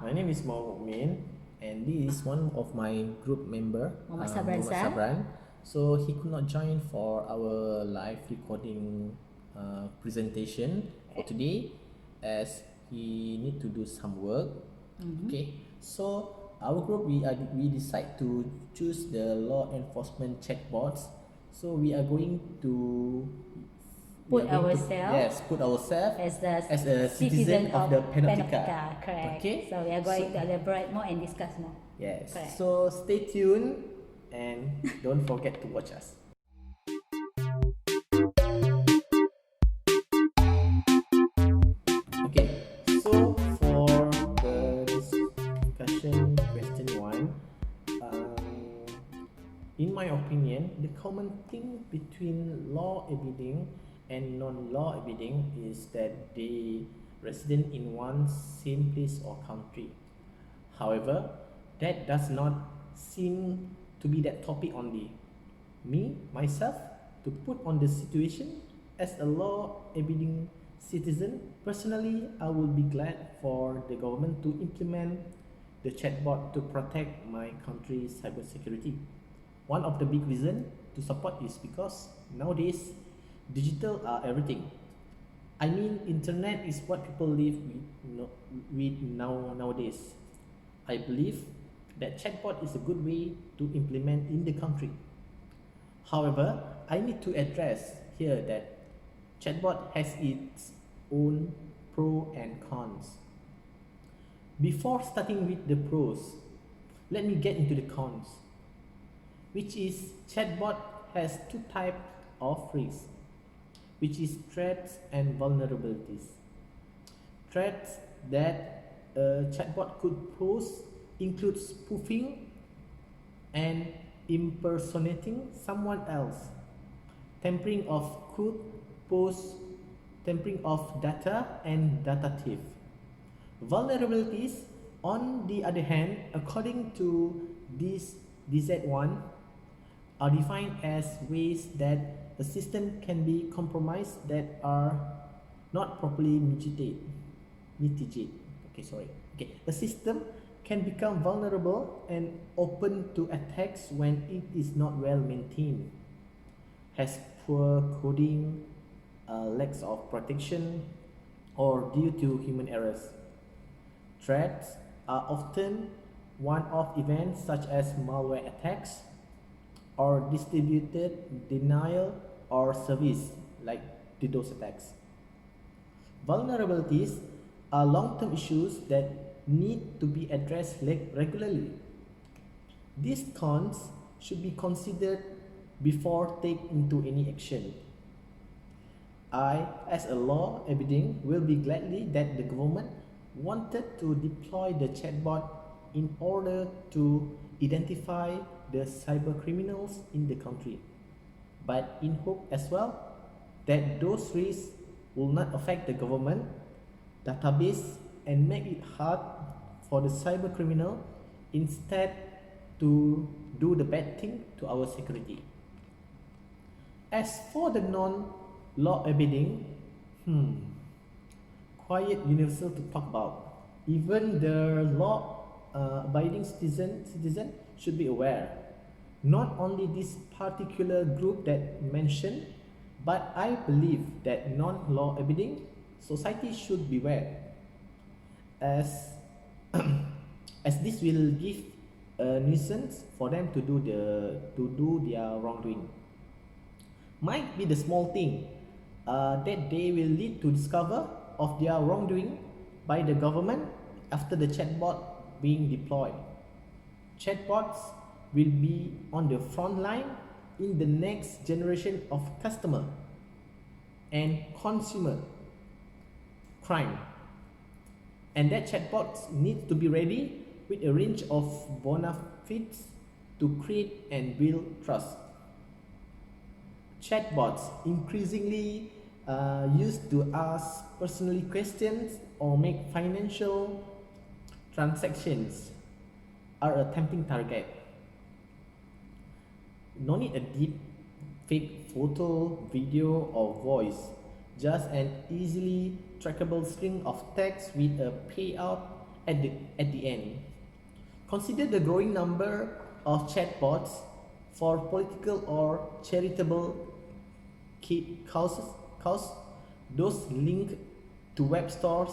My name is Mukmin, and this is one of my group member, Muhammad Sabran, Sabran. So he could not join for our live recording presentation for today, as he need to do some work. Okay, so our group we decide to choose the law enforcement chatbots. So we are going to put ourselves put ourselves as a citizen of the Panoptica. correct. Okay. So we are going to elaborate more and discuss more. Yes. Correct. So stay tuned and don't forget to watch us. Okay. So for the discussion question one, in my opinion, the common thing between law-abiding and non-law abiding is that they resident in one same place or country. However, that does not seem to be that topic only. Me, myself, to put on the situation as a law-abiding citizen, personally, I will be glad for the government to implement the chatbot to protect my country's cybersecurity. One of the big reasons to support is because nowadays digital are everything. I mean, internet is what people live with nowadays. I believe that chatbot is a good way to implement in the country. However, I need to address here that chatbot has its own pros and cons. Before starting with the pros, let me get into the cons, which is chatbot has two types of risks, which is threats and vulnerabilities. Threats that a chatbot could pose include spoofing and impersonating someone else, tampering of code, post, tampering of data, and data thief. Vulnerabilities, on the other hand, according to this DZ1, are defined as ways that the system can be compromised that are not properly mitigate. The system can become vulnerable and open to attacks when it is not well maintained, has poor coding, lacks of protection, or due to human errors. Threats are often one-off events such as malware attacks or distributed denial or service like DDoS attacks. Vulnerabilities are long-term issues that need to be addressed regularly. These cons should be considered before taking into any action. I, as a law-abiding, will be gladly that the government wanted to deploy the chatbot in order to identify the cyber criminals in the country, but in hope as well that those risks will not affect the government database and make it hard for the cyber criminal instead to do the bad thing to our security. As for the non-law abiding, quite universal to talk about. Even the law abiding citizen should be aware. Not only this particular group that mentioned, but I believe that non-law abiding society should beware, as as this will give a nuisance for them to do their wrongdoing. Might be the small thing that they will lead to discover of their wrongdoing by the government after the chatbot being deployed. Chatbots will be on the front line in the next generation of customer and consumer crime, and that chatbots need to be ready with a range of bona fides to create and build trust. Chatbots increasingly used to ask personally questions or make financial transactions are a tempting target. No need a deep fake photo, video, or voice, just an easily trackable string of text with a payout at the end. Consider the growing number of chatbots for political or charitable causes, those linked to web stores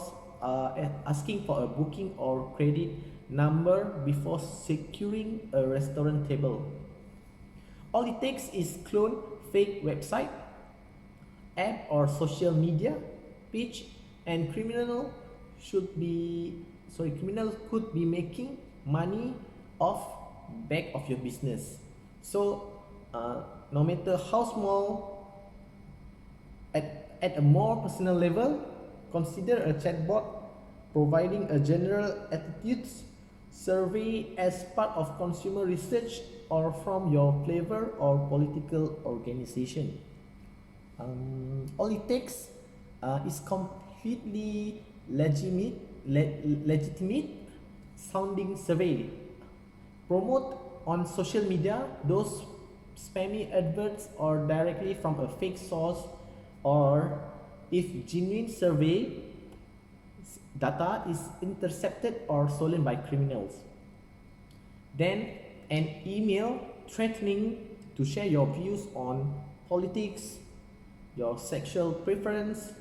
asking for a booking or credit number before securing a restaurant table. All it takes is clone fake website, app or social media page, and criminal could be making money off back of your business. So no matter how small, at a more personal level, consider a chatbot providing a general attitudes survey as part of consumer research or from your flavor or political organization. All it takes is completely legitimate sounding survey. Promote on social media those spammy adverts or directly from a fake source, or if genuine survey data is intercepted or stolen by criminals, then an email threatening to share your views on politics, your sexual preference,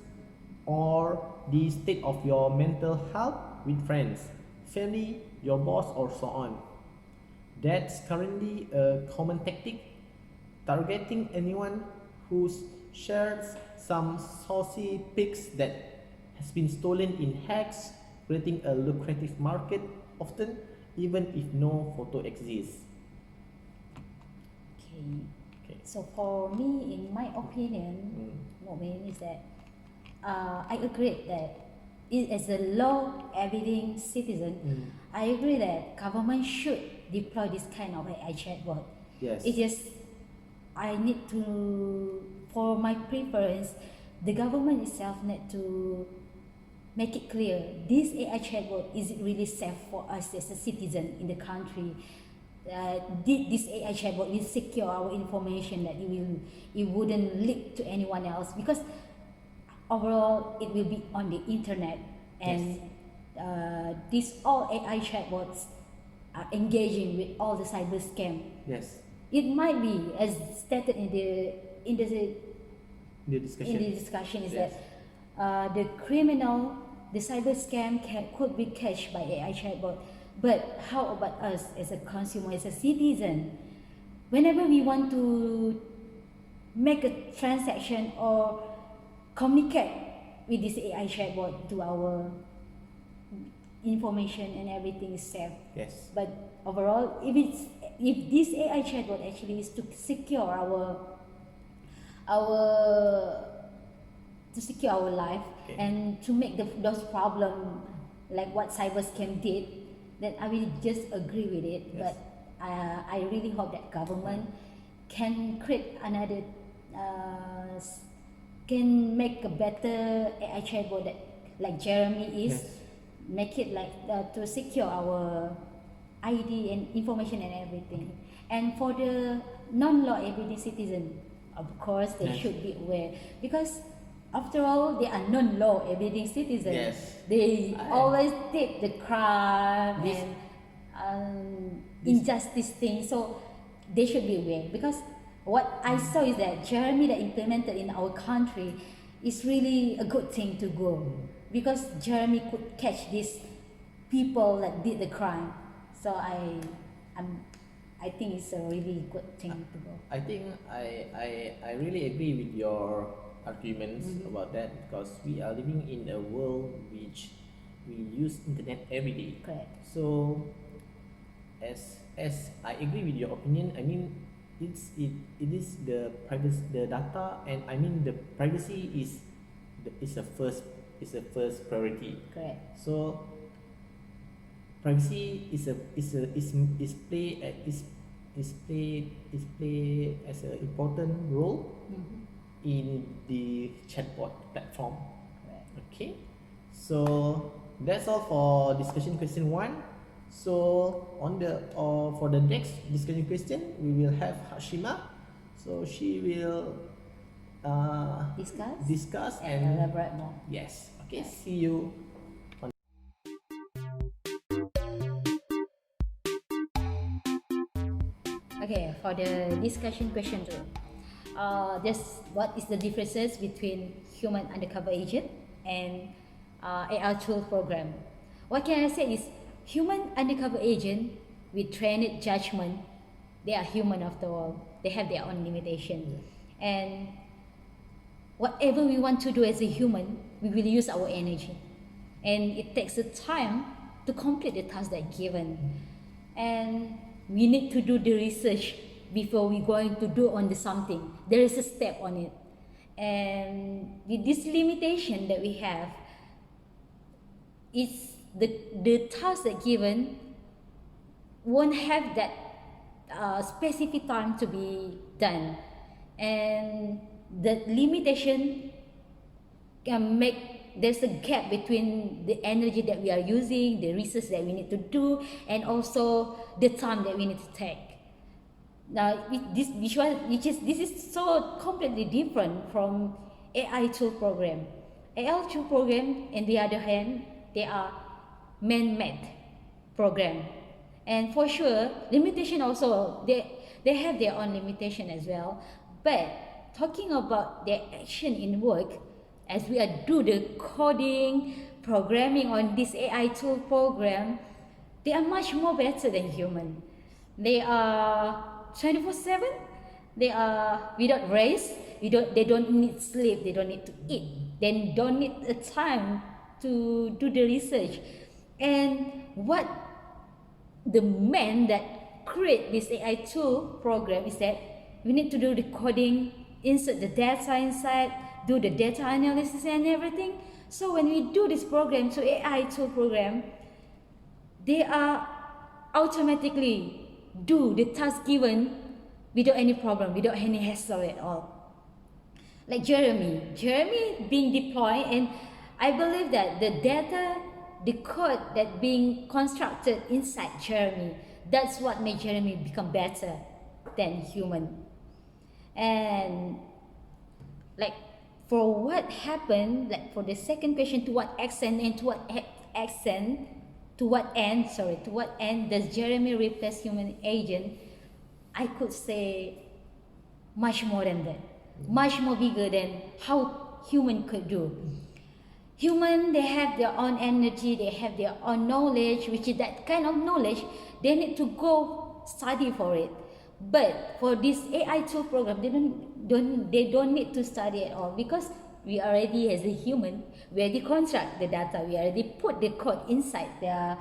or the state of your mental health with friends, family, your boss, or so on. That's currently a common tactic, targeting anyone who shares some saucy pics that has been stolen in hacks, creating a lucrative market, often even if no photo exists. Okay. So for me, in my opinion, Mukmin, is that I agree that as a law-abiding citizen, I agree that government should deploy this kind of AI chatbot. Yes. It is, I need to, for my preference, the government itself need to make it clear this AI chatbot is really safe for us as a citizen in the country. This AI chatbot will secure our information, that it wouldn't leak to anyone else, because overall it will be on the internet, and these all AI chatbots are engaging with all the cyber scam. Yes. It might be, as stated in the discussion, is yes. that the criminal, the cyber scam could be catched by AI chatbot. But how about us as a consumer, as a citizen? Whenever we want to make a transaction or communicate with this AI chatbot, to our information and everything is safe. Yes. But overall, if this AI chatbot actually is to secure our life, okay, and to make those problems like what cyber scam did, then I will just agree with it. Yes. But I really hope that government can create another, can make a better AI chatbot that, like Jeremy is, yes, make it like to secure our ID and information and everything. And for the non-law abiding citizen, of course they yes, should be aware, because after all they are non-law abiding citizens. Yes. They always did the crime This- and injustice thing, so they should be aware. Because what I saw is that Jeremy that implemented in our country is really a good thing to go, because Jeremy could catch these people that did the crime. So I think it's a really good thing to go. I think I really agree with your arguments about that, because we are living in a world which we use internet every day. Correct. So as I agree with your opinion, I mean it is the privacy, the data, and I mean the privacy is the first priority. Correct. So privacy is play as an important role in the chatbot platform. Correct. Okay, so that's all for discussion question 1. So for the next discussion question, we will have Hashima. So she will Discuss and elaborate more. yes. Okay, see you on Okay, for the discussion question two, just what is the differences between human undercover agent and AI tool program? What can I say is human undercover agent with trained judgment, they are human after all. They have their own limitation, and whatever we want to do as a human, we will use our energy, and it takes the time to complete the task that given, and we need to do the research before we going to do on the something. There is a step on it, and with this limitation that we have, it's the task that given won't have that specific time to be done, and the limitation can make there's a gap between the energy that we are using, the research that we need to do, and also the time that we need to take. Now, this is so completely different from AI tool program. AI tool program, on the other hand, they are man-made program, and for sure, limitation also they have their own limitation as well. But talking about their action in work, as we are do the coding, programming on this AI tool program, they are much more better than human. They are 24/7. They are without rest. They don't need sleep. They don't need to eat. They don't need a time to do the research. And what the man that create this AI tool program is that we need to do the coding, insert the data inside, do the data analysis and everything. So when we do this program, so AI tool program, they are automatically do the task given without any problem, without any hassle at all. Like Jeremy being deployed, and I believe that the data, the code that being constructed inside Jeremy, that's what made Jeremy become better than human. And like for what happened, like for the second question, to what extent and to what extent, to what end does Jeremy replace human agent? I could say much more than that, much more bigger than how human could do. Human, they have their own energy, they have their own knowledge, which is that kind of knowledge they need to go study for it. But for this AI tool program, they don't need to study at all, because we already, as a human, we already construct the data, we already put the code inside the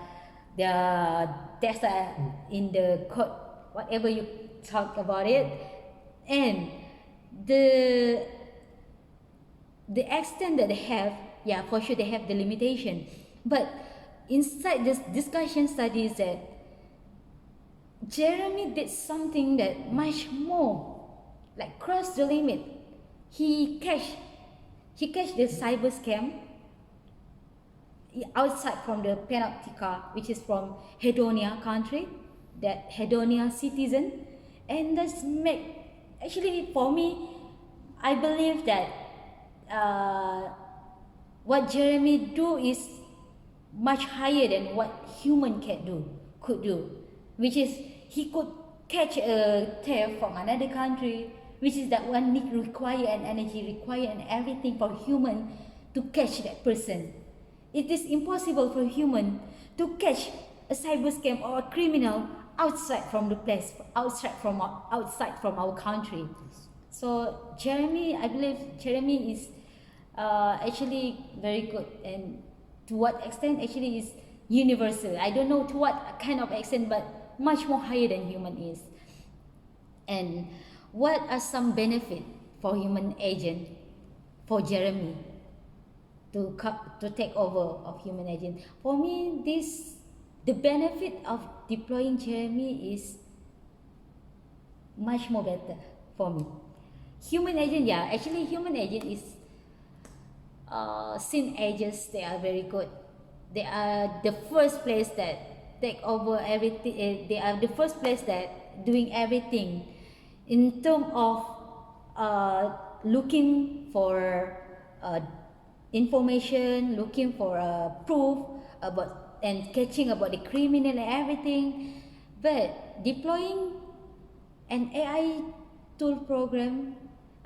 data in the code, whatever you talk about it, and the extent that they have, yeah, for sure they have the limitation. But inside this discussion studies that Jeremy did something that much more, like cross the limit. He catch the cyber scam outside from the Panoptica, which is from Hedonia country, that Hedonia citizen, and that's make, actually for me, I believe that what Jeremy do is much higher than what human could do, which is he could catch a theft from another country, which is that one need require an energy, require and everything for human to catch that person. It is impossible for human to catch a cyber scam or a criminal outside from the place, outside from our country. So Jeremy, I believe Jeremy is actually very good, and to what extent actually is universal. I don't know to what kind of extent, but much more higher than human is. And what are some benefit for human agent, for Jeremy to take over of human agent? For me, the benefit of deploying Jeremy is much more better for me. Human agent, yeah, actually human agent is since ages they are very good. They are the first place that take over everything. They are the first place that doing everything in terms of looking for information, looking for proof about and catching about the criminal and everything. But deploying An AI tool program,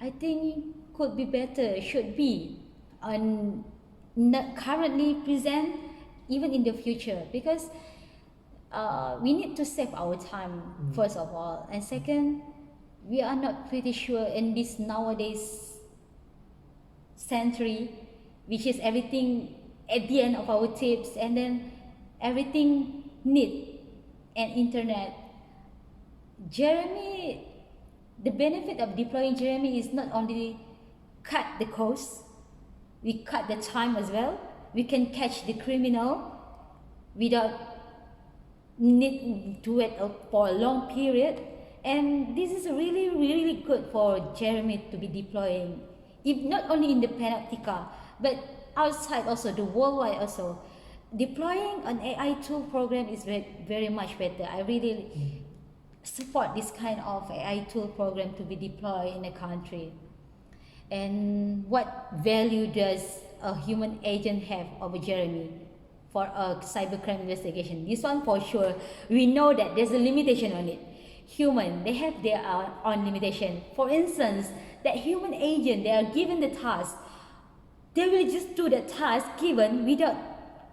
I think could be better, should be, and not currently present, even in the future, because we need to save our time first of all, and second, we are not pretty sure in this nowadays century, which is everything at the end of our tips, and then everything need an internet. Jeremy, the benefit of deploying Jeremy is not only cut the cost, we cut the time as well. We can catch the criminal without need to wait for a long period, and this is really good for Jeremy to be deploying, if not only in the Panoptica but outside also, the worldwide also. Deploying an AI tool program is very much better. I really support this kind of AI tool program to be deployed in a country. And what value does a human agent have over Jeremy for a cybercrime investigation? This one for sure, we know that there's a limitation on it. Human, they have their own limitation. For instance, that human agent, they are given the task, they will just do the task given without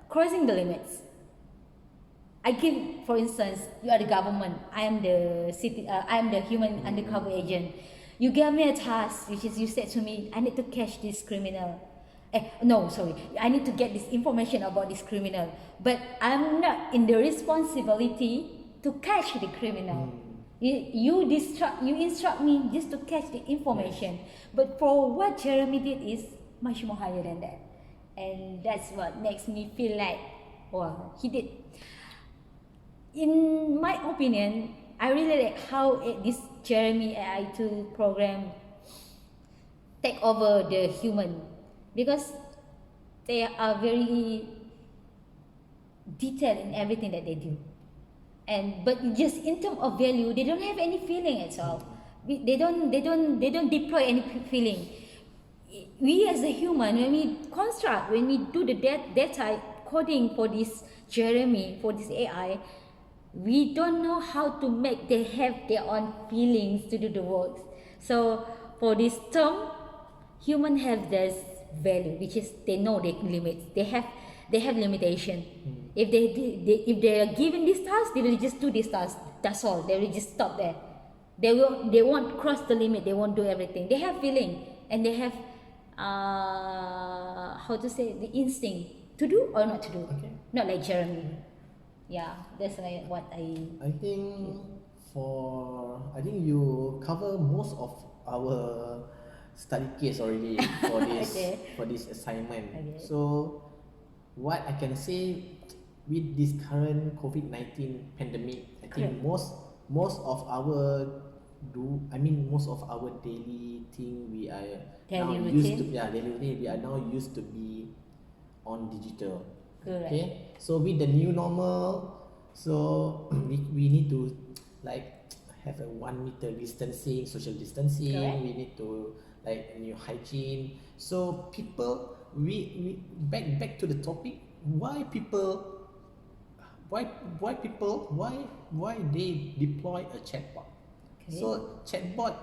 crossing the limits. I give, for instance, you are the government, I am the human undercover agent. You gave me a task, which is you said to me, I need to catch this criminal. No, sorry, I need to get this information about this criminal, but I'm not in the responsibility to catch the criminal. You instruct me just to catch the information. But for what Jeremy did is much more higher than that, and that's what makes me feel like, wow, he did. In my opinion, I really like how this Jeremy AI tool program take over the human, because they are very detailed in everything that they do, and but just in terms of value, they don't have any feeling at all. They don't deploy any feeling. We as a human, when we do the data coding for this Jeremy, for this AI, we don't know how to make they have their own feelings to do the work. So for this term, human have this value, which is they know their limits. They have limitation. If they are given this task, they will just do this task. That's all. They will just stop there. They won't cross the limit. They won't do everything. They have feeling, and they have how to say, the instinct to do or not to do. Okay. Not like Jeremy. Yeah, that's what I think you cover most of our study case already for this Okay. for this assignment. Okay. So what I can say, with this current COVID-19 pandemic, I think Correct. most of our most of our daily thing we are Daily now used to, routine. daily routine, we are now used to be on digital. Correct. Okay, so with the new normal, so we need to like have a 1 meter distancing, social distancing. Correct. We need to like new hygiene. So people, we back to the topic. Why people, why they deploy a chatbot? Okay. So chatbot,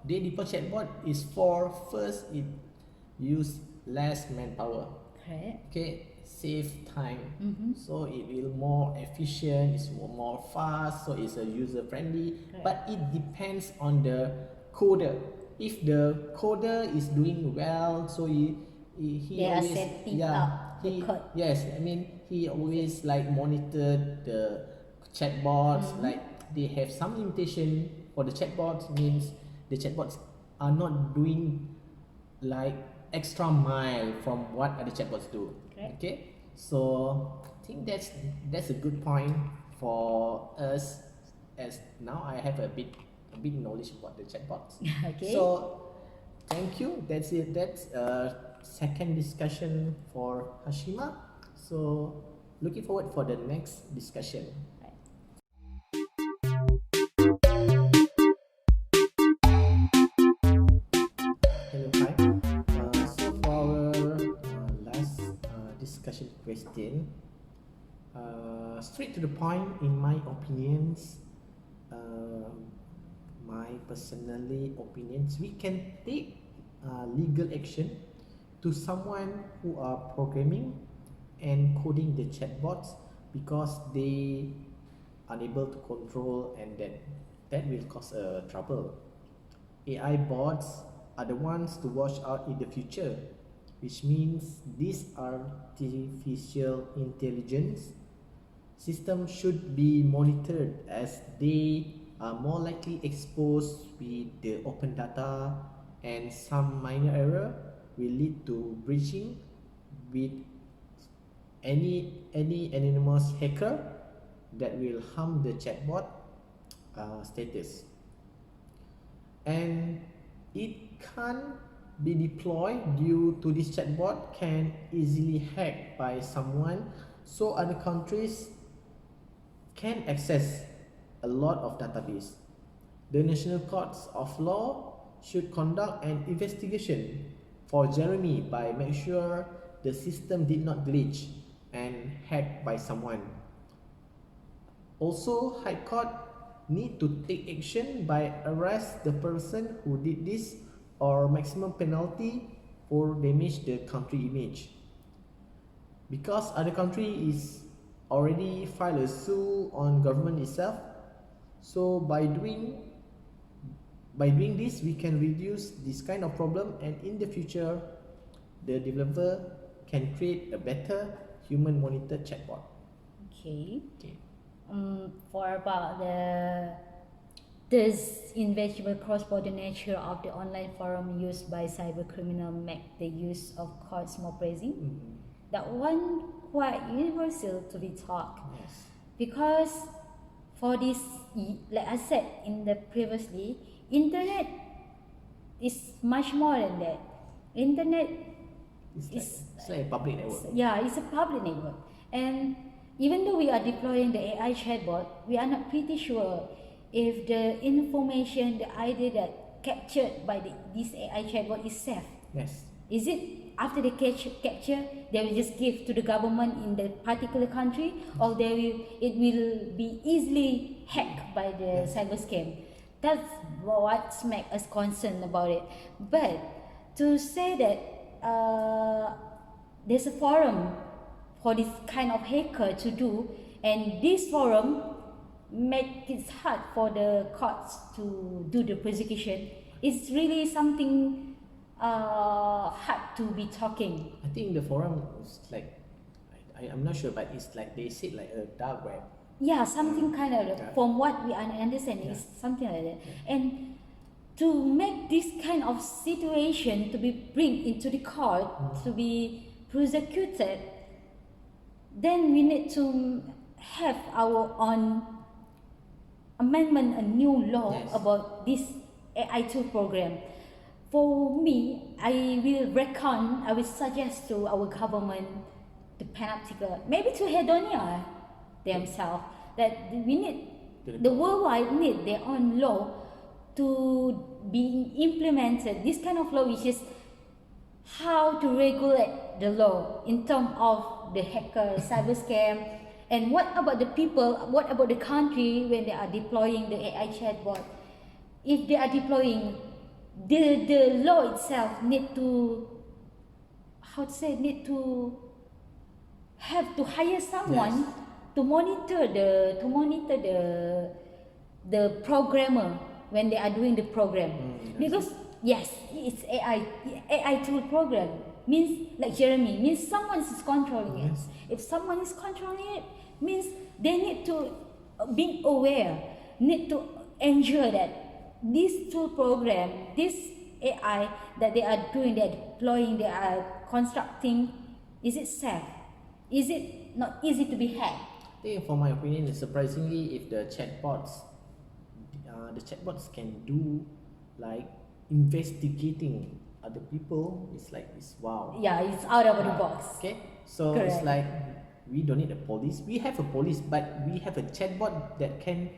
they deploy chatbot is for, first, it use less manpower. Correct. Okay, save time. Mm-hmm. So it will more efficient, it's more fast, so it's a user friendly. Correct. But it depends on the coder. If the coder is doing well, so he They are always, setting up the code. yes, he always like monitor the chatbots. Like they have some limitation for the chatbots, means the chatbots are not doing like extra mile from what other chatbots do. Correct. Okay, so I think that's a good point for us, as now I have a bit knowledge about the chatbots. Okay. So thank you. That's it. That's second discussion for Hashima. So looking forward for the next discussion. Right. Hello, hi. So for our last discussion question, straight to the point, in my opinions, my personally opinions, we can take legal action to someone who are programming and coding the chatbots because they unable to control, and that will cause trouble. AI bots are the ones to watch out in the future, which means these artificial intelligence systems should be monitored as they are more likely exposed with the open data, and some minor error will lead to breaching with any anonymous hacker that will harm the chatbot status, and it can't be deployed due to this chatbot can easily hacked by someone, so other countries can access a lot of database. The national courts of law should conduct an investigation for Jeremy by make sure the system did not glitch and hacked by someone. Also, High Court need to take action by arrest the person who did this or maximum penalty for damage the country image. Because other country is already filed a suit on government itself, so by doing this we can reduce this kind of problem, and in the future the developer can create a better human monitored chatbot. Okay. Okay. For about this invaluable cross-border nature of the online forum used by cyber criminal make the use of codes more pressing. That one quite universal to be talked. Yes. Because for this, like I said in the previously, internet is much more than that. Internet It's like a public network. yeah, it's a public network, and even though we are deploying the AI chatbot, we are not pretty sure if the information, the idea that captured by this AI chatbot is safe. Yes. Is it after they capture, they will just give to the government in the particular country, or it will be easily hacked by the cyber scam? That's what makes us concerned about it. But to say that there's a forum for this kind of hacker to do, and this forum make it hard for the courts to do the prosecution, it's really something hard to be talking. I think the forum is like, I'm not sure, but it's like they said like a dark web. Yeah, something kind of, Yeah. from what we understand, is something like that. And to make this kind of situation to be bring into the court to be prosecuted, then we need to have our own amendment, a new law about this AI tool program. For me, I will suggest to our government, the Panoptica, maybe to Hedonia themselves, that we need, the worldwide need their own law to be implemented. This kind of law is just how to regulate the law in terms of the hacker, cyber scam, and what about the people, what about the country when they are deploying the AI chatbot? If they are deploying, the law itself need to, need to have to hire someone to monitor the programmer when they are doing the program. Because yes, it's AI tool program, means like Jeremy, means someone is controlling it. If someone is controlling it, means they need to be aware, need to ensure that this tool program, this AI that they are doing, they are deploying, they are constructing, is it safe? Is it not easy to be hacked? I think, for my opinion, surprisingly, if the chatbots can do like investigating other people, it's wow. Yeah, it's out of the box. Okay, so Correct. it's like we don't need a police. We have a police, but we have a chatbot that can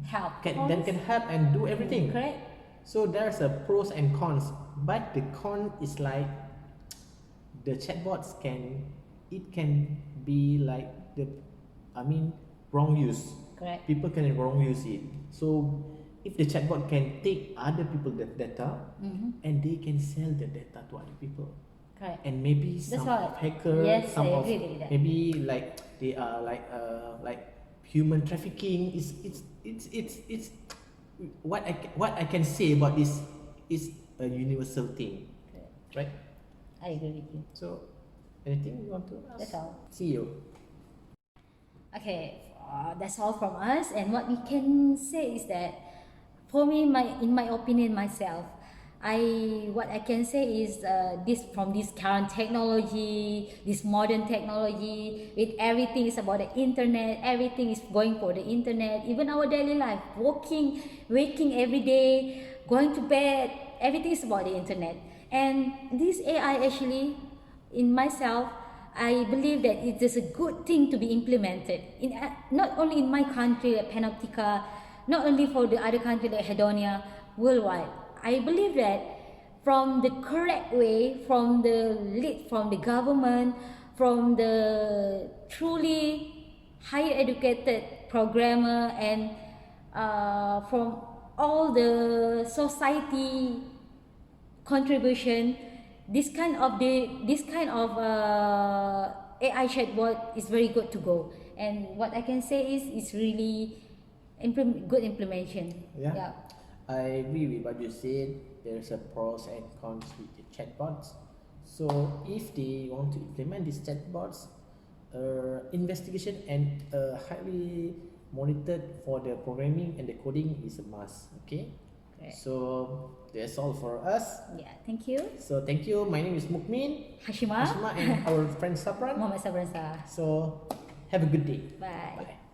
Help. help and do everything. Correct. So there's a pros and cons, but the con is like the chatbots can be like wrong use. Correct. People can wrong use it. So if the chatbot can take other people's data and they can sell the data to other people, Correct. and maybe That's some right. hacker, Yes, some I of agree with that. maybe like they are like human trafficking. It's what I can say about this is a universal thing, Correct. right? I agree with you. So anything you want to ask? That's all. See you. Okay, that's all from us. And what we can say is that, for me, in my opinion, myself, what I can say is this current technology, this modern technology, with everything is about the internet. Everything is going for the internet. Even our daily life, waking every day, going to bed, everything is about the internet. And this AI actually, in myself, I believe that it is a good thing to be implemented in not only in my country like Panoptica, not only for the other country like Hedonia, worldwide. I believe that from the correct way, from the lead, from the government, from the truly higher educated programmer, and from all the society contribution, this kind of AI chatbot is very good to go. And what I can say is it's really good implementation. Yeah. I agree with what you said. There's a pros and cons with the chatbots. So if they want to implement these chatbots, investigation and highly monitored for the programming and the coding is a must. Okay. Correct. So that's all for us. Yeah, thank you. So thank you. My name is Mukmin, Hashima. and our friend Sabran. Muhammad Sabran. So have a good day. Bye. Bye.